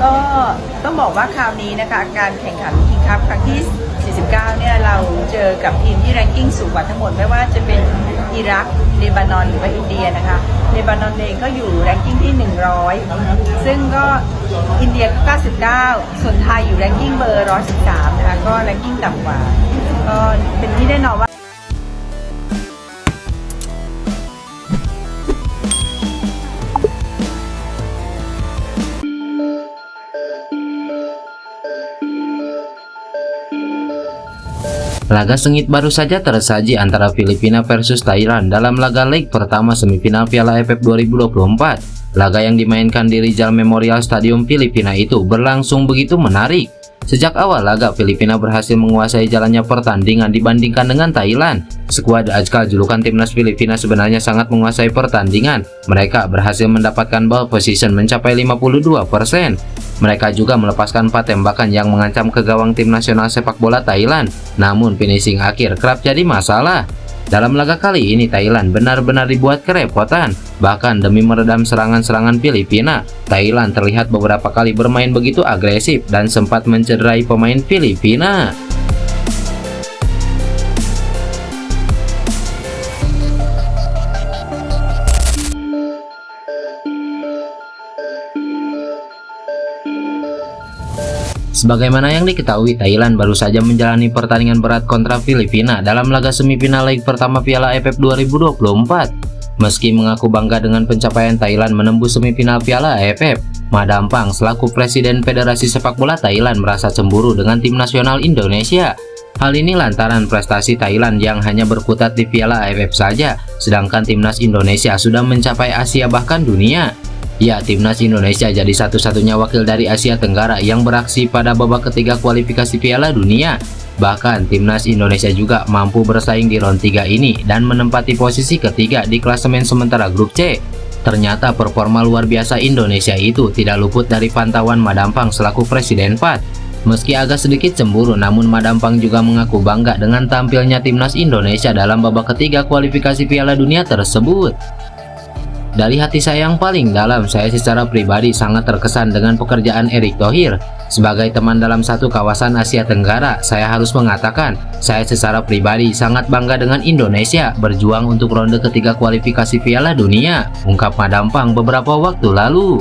ก็ต้องบอกว่าคราวนี้นะคะการแข่งขันคิงส์คัพครั้งที่ 49 เนี่ยเราเจอกับทีมที่แรงกิ้งสูงกว่าทั้งหมดไม่ว่าจะเป็นอิรักเลบานอนหรือว่าอินเดียนะคะเลบานอนเองก็อยู่แรงกิ้งที่ 100 ซึ่งก็อินเดียก็ 99 ส่วนไทยอยู่แรงกิ้งเบอร์ 113 นะคะก็แรงกิ้งต่ำกว่าก็เป็นที่แน่นอนว่า Laga sengit baru saja tersaji antara Filipina versus Thailand dalam laga leg pertama semifinal Piala AFF 2024. Laga yang dimainkan di Rizal Memorial Stadium Filipina itu berlangsung begitu menarik. Sejak awal laga, Filipina berhasil menguasai jalannya pertandingan dibandingkan dengan Thailand. Skuad Ajkal julukan timnas Filipina sebenarnya sangat menguasai pertandingan. Mereka berhasil mendapatkan ball position mencapai 52%. Mereka juga melepaskan 4 tembakan yang mengancam ke gawang tim nasional sepak bola Thailand. Namun finishing akhir kerap jadi masalah. Dalam laga kali ini Thailand benar-benar dibuat kerepotan. Bahkan demi meredam serangan-serangan Filipina, Thailand terlihat beberapa kali bermain begitu agresif dan sempat mencederai pemain Filipina. Sebagaimana yang diketahui, Thailand baru saja menjalani pertandingan berat kontra Filipina dalam laga semifinal leg pertama Piala AFF 2024. Meski mengaku bangga dengan pencapaian Thailand menembus semifinal Piala AFF, Ma Dampang selaku Presiden Federasi Sepak Bola Thailand merasa cemburu dengan tim nasional Indonesia. Hal ini lantaran prestasi Thailand yang hanya berkutat di Piala AFF saja, sedangkan timnas Indonesia sudah mencapai Asia bahkan dunia. Ya, timnas Indonesia jadi satu-satunya wakil dari Asia Tenggara yang beraksi pada babak ketiga kualifikasi Piala Dunia. Bahkan timnas Indonesia juga mampu bersaing di round 3 ini dan menempati posisi ketiga di klasemen sementara grup C. Ternyata performa luar biasa Indonesia itu tidak luput dari pantauan Ma Dampang selaku Presiden FAT. Meski agak sedikit cemburu, namun Ma Dampang juga mengaku bangga dengan tampilnya timnas Indonesia dalam babak ketiga kualifikasi Piala Dunia tersebut. Dari hati saya yang paling dalam, saya secara pribadi sangat terkesan dengan pekerjaan Erick Thohir. Sebagai teman dalam satu kawasan Asia Tenggara, saya harus mengatakan, saya secara pribadi sangat bangga dengan Indonesia berjuang untuk ronde ketiga kualifikasi Piala Dunia, ungkap Ma Dampang beberapa waktu lalu.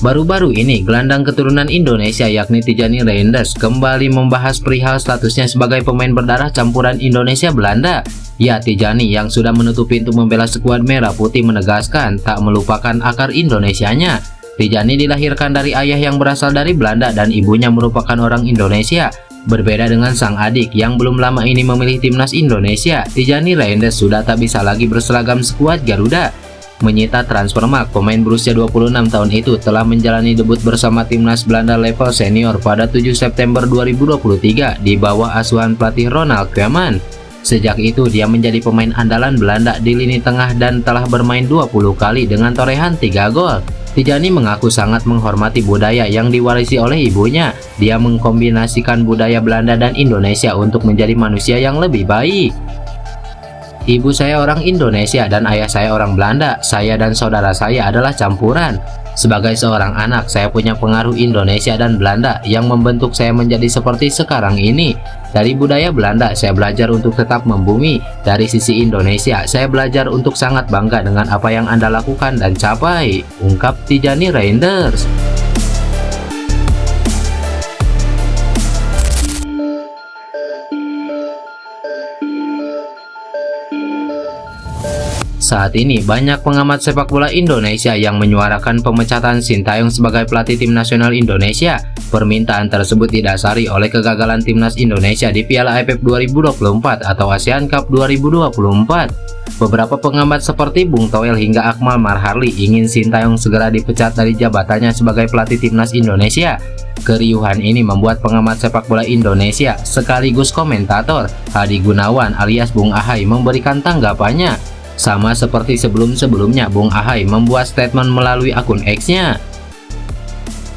Baru-baru ini, gelandang keturunan Indonesia yakni Tijani Reinders kembali membahas perihal statusnya sebagai pemain berdarah campuran Indonesia-Belanda. Ya, Tijani yang sudah menutup pintu membela skuad merah putih menegaskan tak melupakan akar Indonesianya. Tijani dilahirkan dari ayah yang berasal dari Belanda dan ibunya merupakan orang Indonesia. Berbeda dengan sang adik yang belum lama ini memilih timnas Indonesia, Tijani Reinders sudah tak bisa lagi berseragam skuad Garuda. Menyita transfermarkt, pemain berusia 26 tahun itu telah menjalani debut bersama timnas Belanda level senior pada 7 September 2023 di bawah asuhan pelatih Ronald Koeman. Sejak itu dia menjadi pemain andalan Belanda di lini tengah dan telah bermain 20 kali dengan torehan 3 gol. Tijani mengaku sangat menghormati budaya yang diwarisi oleh ibunya. Dia mengkombinasikan budaya Belanda dan Indonesia untuk menjadi manusia yang lebih baik. Ibu saya orang Indonesia dan ayah saya orang Belanda. Saya dan saudara saya adalah campuran. Sebagai seorang anak, saya punya pengaruh Indonesia dan Belanda yang membentuk saya menjadi seperti sekarang ini. Dari budaya Belanda, saya belajar untuk tetap membumi. Dari sisi Indonesia, saya belajar untuk sangat bangga dengan apa yang Anda lakukan dan capai, ungkap Tijani Reinders. Saat ini banyak pengamat sepak bola Indonesia yang menyuarakan pemecatan Sintayong sebagai pelatih tim nasional Indonesia. Permintaan tersebut didasari oleh kegagalan timnas Indonesia di Piala AFF 2024 atau ASEAN Cup 2024. Beberapa pengamat seperti Bung Toel hingga Akmal Marharli ingin Sintayong segera dipecat dari jabatannya sebagai pelatih timnas Indonesia. Keriuhan ini membuat pengamat sepak bola Indonesia sekaligus komentator Hadi Gunawan alias Bung Ahai memberikan tanggapannya. Sama seperti sebelum-sebelumnya, Bung Ahai membuat statement melalui akun X-nya.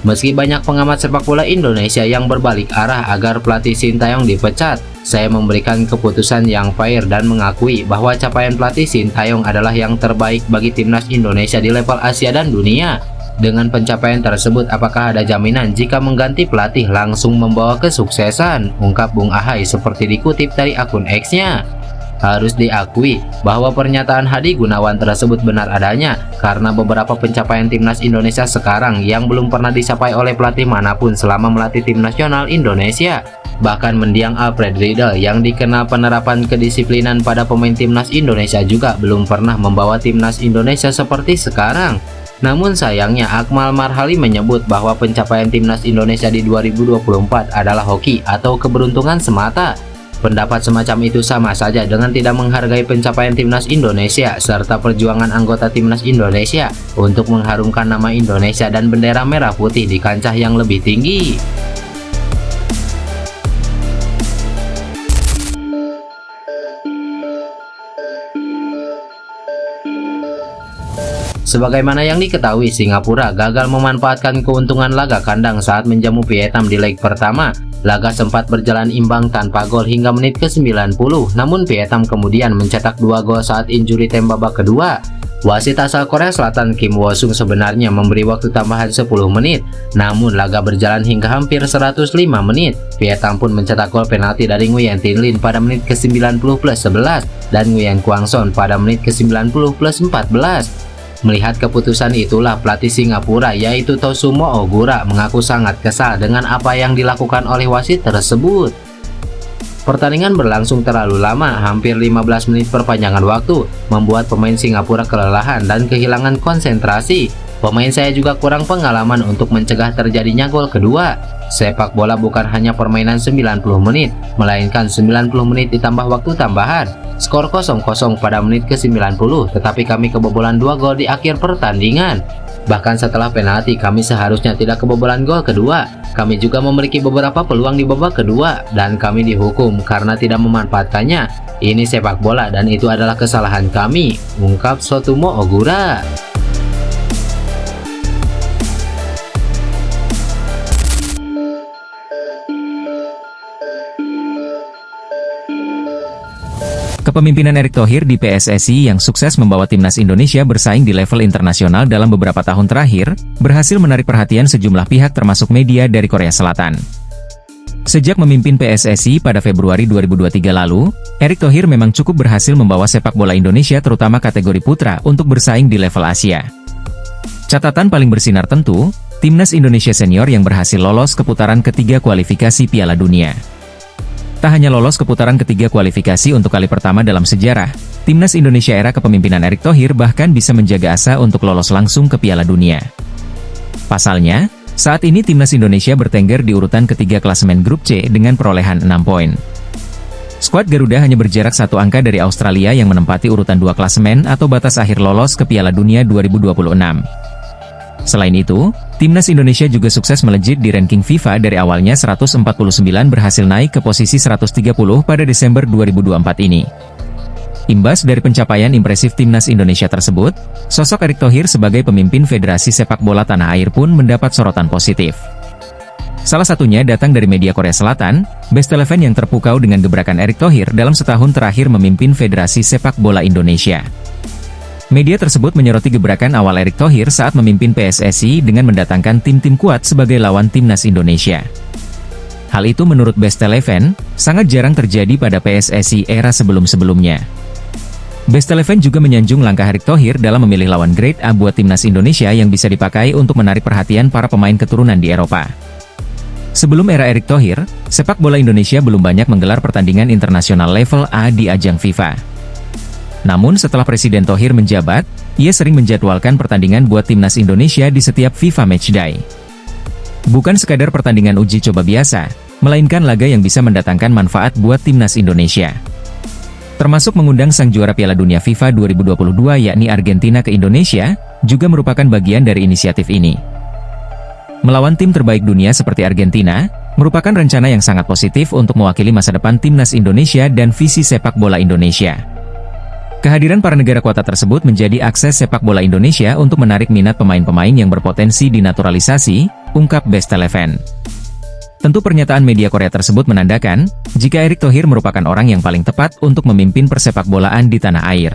Meski banyak pengamat sepak bola Indonesia yang berbalik arah agar pelatih Sintayong dipecat, Saya memberikan keputusan yang fair dan mengakui bahwa capaian pelatih Sintayong adalah yang terbaik bagi timnas Indonesia di level Asia dan dunia. Dengan pencapaian tersebut, apakah ada jaminan jika mengganti pelatih langsung membawa kesuksesan? Ungkap Bung Ahai seperti dikutip dari akun X-nya. Harus diakui bahwa pernyataan Hadi Gunawan tersebut benar adanya karena beberapa pencapaian timnas Indonesia sekarang yang belum pernah dicapai oleh pelatih manapun selama melatih tim nasional Indonesia. Bahkan mendiang Alfred Riedel yang dikenal penerapan kedisiplinan pada pemain timnas Indonesia juga belum pernah membawa timnas Indonesia seperti sekarang. Namun sayangnya Akmal Marhali menyebut bahwa pencapaian timnas Indonesia di 2024 adalah hoki atau keberuntungan semata. Pendapat semacam itu sama saja dengan tidak menghargai pencapaian timnas Indonesia serta perjuangan anggota timnas Indonesia untuk mengharumkan nama Indonesia dan bendera merah putih di kancah yang lebih tinggi. Sebagaimana yang diketahui, Singapura gagal memanfaatkan keuntungan laga kandang saat menjamu Vietnam di leg pertama. Laga sempat berjalan imbang tanpa gol hingga menit ke-90, namun Vietnam kemudian mencetak 2 gol saat injury time babak kedua. Wasit asal Korea Selatan Kim Woo-sung sebenarnya memberi waktu tambahan 10 menit, namun laga berjalan hingga hampir 105 menit. Vietnam pun mencetak gol penalti dari Nguyen Tin Linh pada menit ke-90 plus 11 dan Nguyen Quang Son pada menit ke-90 plus 14. Melihat keputusan itulah pelatih Singapura yaitu Tosumo Ogura mengaku sangat kesal dengan apa yang dilakukan oleh wasit tersebut. Pertandingan berlangsung terlalu lama, hampir 15 menit perpanjangan waktu, membuat pemain Singapura kelelahan dan kehilangan konsentrasi. Pemain saya juga kurang pengalaman untuk mencegah terjadinya gol kedua. Sepak bola bukan hanya permainan 90 menit, melainkan 90 menit ditambah waktu tambahan. Skor 0-0 pada menit ke-90, tetapi kami kebobolan 2 gol di akhir pertandingan. Bahkan setelah penalti, kami seharusnya tidak kebobolan gol kedua. Kami juga memiliki beberapa peluang di babak kedua, dan kami dihukum karena tidak memanfaatkannya. Ini sepak bola dan itu adalah kesalahan kami, ungkap Tosumo Ogura. Kepemimpinan Erick Thohir di PSSI yang sukses membawa timnas Indonesia bersaing di level internasional dalam beberapa tahun terakhir, berhasil menarik perhatian sejumlah pihak termasuk media dari Korea Selatan. Sejak memimpin PSSI pada Februari 2023 lalu, Erick Thohir memang cukup berhasil membawa sepak bola Indonesia terutama kategori putra untuk bersaing di level Asia. Catatan paling bersinar tentu, timnas Indonesia senior yang berhasil lolos ke putaran ketiga kualifikasi Piala Dunia. Tak hanya lolos ke putaran ketiga kualifikasi untuk kali pertama dalam sejarah, timnas Indonesia era kepemimpinan Erick Thohir bahkan bisa menjaga asa untuk lolos langsung ke Piala Dunia. Pasalnya, saat ini timnas Indonesia bertengger di urutan ketiga klasemen grup C dengan perolehan 6 poin. Skuad Garuda hanya berjarak 1 angka dari Australia yang menempati urutan 2 klasemen atau batas akhir lolos ke Piala Dunia 2026. Selain itu, timnas Indonesia juga sukses melejit di ranking FIFA dari awalnya 149 berhasil naik ke posisi 130 pada Desember 2024 ini. Imbas dari pencapaian impresif timnas Indonesia tersebut, sosok Erick Thohir sebagai pemimpin Federasi Sepak Bola Tanah Air pun mendapat sorotan positif. Salah satunya datang dari media Korea Selatan, Best Eleven yang terpukau dengan gebrakan Erick Thohir dalam setahun terakhir memimpin Federasi Sepak Bola Indonesia. Media tersebut menyoroti gebrakan awal Erick Thohir saat memimpin PSSI dengan mendatangkan tim-tim kuat sebagai lawan timnas Indonesia. Hal itu menurut Best Eleven, sangat jarang terjadi pada PSSI era sebelum-sebelumnya. Best Eleven juga menyanjung langkah Erick Thohir dalam memilih lawan grade A buat timnas Indonesia yang bisa dipakai untuk menarik perhatian para pemain keturunan di Eropa. Sebelum era Erick Thohir, sepak bola Indonesia belum banyak menggelar pertandingan internasional level A di ajang FIFA. Namun setelah Presiden Thohir menjabat, ia sering menjadwalkan pertandingan buat timnas Indonesia di setiap FIFA Matchday. Bukan sekadar pertandingan uji coba biasa, melainkan laga yang bisa mendatangkan manfaat buat timnas Indonesia. Termasuk mengundang sang juara Piala Dunia FIFA 2022 yakni Argentina ke Indonesia, juga merupakan bagian dari inisiatif ini. Melawan tim terbaik dunia seperti Argentina, merupakan rencana yang sangat positif untuk mewakili masa depan timnas Indonesia dan visi sepak bola Indonesia. Kehadiran para negara kuota tersebut menjadi akses sepak bola Indonesia untuk menarik minat pemain-pemain yang berpotensi dinaturalisasi, ungkap Best Eleven. Tentu pernyataan media Korea tersebut menandakan, jika Erick Thohir merupakan orang yang paling tepat untuk memimpin persepak bolaan di tanah air.